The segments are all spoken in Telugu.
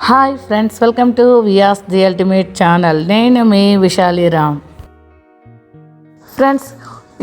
Hi friends, welcome to Vyas the ultimate channel. నేను మీ విశాలిరామ్. ఫ్రెండ్స్,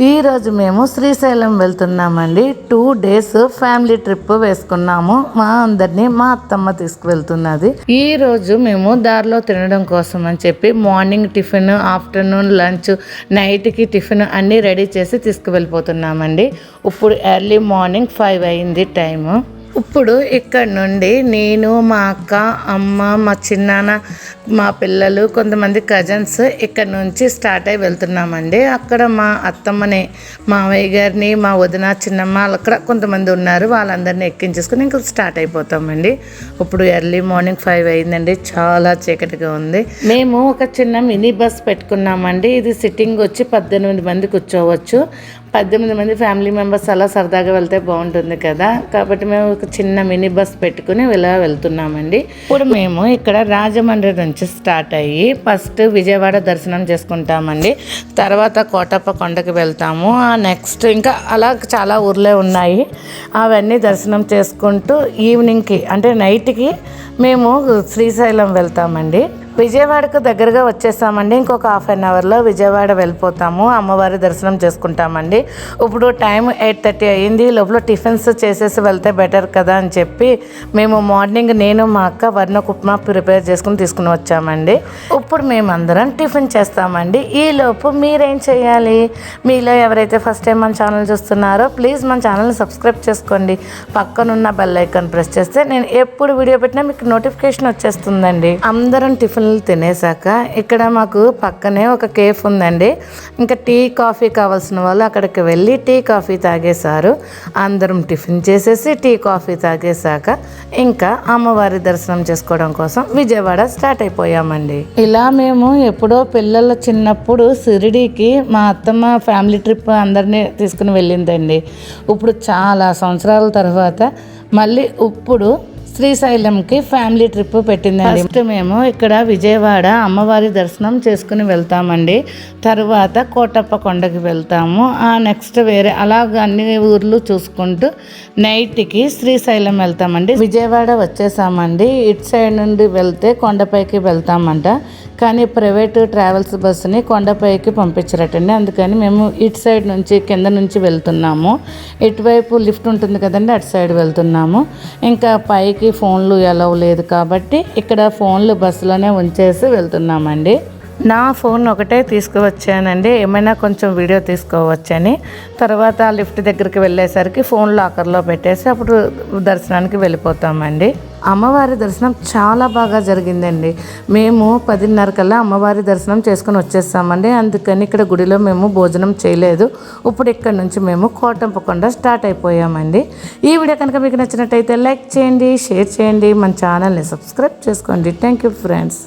ఈరోజు మేము శ్రీశైలం వెళ్తున్నామండి. 2 days ఫ్యామిలీ ట్రిప్ వేసుకున్నాము. మా అందరినీ మా అత్తమ్మ తీసుకువెళ్తున్నది. ఈరోజు మేము దారిలో తినడం కోసం అని చెప్పి మార్నింగ్ టిఫిన్, ఆఫ్టర్నూన్ లంచ్, నైట్కి టిఫిన్ అన్నీ రెడీ చేసి తీసుకువెళ్ళిపోతున్నామండి. ఇప్పుడు ఎర్లీ మార్నింగ్ 5 అయింది టైము. ఇప్పుడు ఇక్కడ నుండి నేను, మా అక్క, అమ్మ, మా చిన్నాన్న, మా పిల్లలు, కొంతమంది కజిన్స్ ఇక్కడ నుంచి స్టార్ట్ అయి వెళ్తున్నామండి. అక్కడ మా అత్తమ్మని, మావయ్య గారిని, మా వదిన, చిన్నమ్మ అక్కడ కొంతమంది ఉన్నారు. వాళ్ళందరినీ ఎక్కించేసుకుని ఇంకా స్టార్ట్ అయిపోతామండి. ఇప్పుడు ఎర్లీ మార్నింగ్ 5 అయిందండి. చాలా చీకటిగా ఉంది. మేము ఒక చిన్న మినీ బస్ పెట్టుకున్నామండి. ఇది సిట్టింగ్ వచ్చి 18 మంది కూర్చోవచ్చు. 18 మంది ఫ్యామిలీ మెంబర్స్ అలా సరదాగా వెళ్తే బాగుంటుంది కదా, కాబట్టి మేము ఒక చిన్న మినీ బస్ పెట్టుకుని ఇలా వెళ్తున్నామండి. ఇప్పుడు మేము ఇక్కడ రాజమండ్రి నుంచి స్టార్ట్ అయ్యి ఫస్ట్ విజయవాడ దర్శనం చేసుకుంటామండి. తర్వాత కోటప్ప కొండకి వెళ్తాము. నెక్స్ట్ ఇంకా అలా చాలా ఊర్లే ఉన్నాయి. అవన్నీ దర్శనం చేసుకుంటూ ఈవినింగ్కి అంటే నైట్కి మేము శ్రీశైలం వెళ్తామండి. విజయవాడకు దగ్గరగా వచ్చేసామండి. ఇంకొక 1/2 అవర్లో విజయవాడ వెళ్ళిపోతాము. అమ్మవారి దర్శనం చేసుకుంటామండి. ఇప్పుడు టైం 8:30 అయ్యింది. లోపల టిఫిన్స్ చేసేసి వెళ్తే బెటర్ కదా అని చెప్పి మేము మార్నింగ్ నేను, మా అక్క వర్ణకు ఉప్మా ప్రిపేర్ చేసుకుని తీసుకుని వచ్చామండి. ఇప్పుడు మేమందరం టిఫిన్ చేస్తామండి. ఈలోపు మీరేం చేయాలి? మీలో ఎవరైతే ఫస్ట్ టైం మన ఛానల్ చూస్తున్నారో ప్లీజ్ మన ఛానల్ని సబ్స్క్రైబ్ చేసుకోండి. పక్కనున్న బెల్ ఐకాన్ ప్రెస్ చేస్తే నేను ఎప్పుడు వీడియో పెట్టినా మీకు నోటిఫికేషన్ వచ్చేస్తుందండి. అందరం టిఫిన్ తినేసాక ఇక్కడ మాకు పక్కనే ఒక కేఫ్ ఉందండి. ఇంకా టీ, కాఫీ కావాల్సిన వాళ్ళు అక్కడికి వెళ్ళి టీ, కాఫీ తాగేశారు. అందరం టిఫిన్ చేసేసి టీ, కాఫీ తాగేశాక ఇంకా అమ్మవారి దర్శనం చేసుకోవడం కోసం విజయవాడ స్టార్ట్ అయిపోయామండి. ఇలా మేము ఎప్పుడో పిల్లల చిన్నప్పుడు షిరిడీకి మా అత్తమ్మ ఫ్యామిలీ ట్రిప్ అందరినీ తీసుకుని వెళ్ళిందండి. ఇప్పుడు చాలా సంవత్సరాల తర్వాత మళ్ళీ ఇప్పుడు శ్రీశైలంకి ఫ్యామిలీ ట్రిప్ పెట్టిందండి. ఫస్ట్ మేము ఇక్కడ విజయవాడ అమ్మవారి దర్శనం చేసుకుని వెళ్తామండి. తర్వాత కోటప్ప కొండకి వెళ్తాము. నెక్స్ట్ వేరే అలాగ అన్ని ఊర్లు చూసుకుంటూ నైట్కి శ్రీశైలం వెళ్తామండి. విజయవాడ వచ్చేసామండి. ఇటు సైడ్ నుండి వెళ్తే కొండపైకి వెళ్తామంట, కానీ ప్రైవేట్ ట్రావెల్స్ బస్సుని కొండపైకి పంపించరటండి. అందుకని మేము ఇటు సైడ్ నుంచి కింద నుంచి వెళ్తున్నాము. ఇటువైపు లిఫ్ట్ ఉంటుంది కదండి, అటు సైడ్ వెళ్తున్నాము. ఇంకా పైకి ఫోన్లు అలౌ లేదు కాబట్టి ఇక్కడ ఫోన్లు బస్సులోనే ఉంచేసి వెళ్తున్నామండి. నా ఫోన్ ఒకటే తీసుకువచ్చానండి, ఏమైనా కొంచెం వీడియో తీసుకోవచ్చని. తర్వాత లిఫ్ట్ దగ్గరికి వెళ్ళేసరికి ఫోన్ లాకర్లో పెట్టేసి అప్పుడు దర్శనానికి వెళ్ళిపోతామండి. అమ్మవారి దర్శనం చాలా బాగా జరిగిందండి. మేము 10:30 కల్లా అమ్మవారి దర్శనం చేసుకుని వచ్చేసామండి. అందుకని ఇక్కడ గుడిలో మేము భోజనం చేయలేదు. ఇప్పుడు ఇక్కడ నుంచి మేము కోటప్ప కొండ స్టార్ట్ అయిపోయామండి. ఈ వీడియో కనుక మీకు నచ్చినట్టయితే లైక్ చేయండి, షేర్ చేయండి, మన ఛానల్ని సబ్స్క్రైబ్ చేసుకోండి. Thank you friends.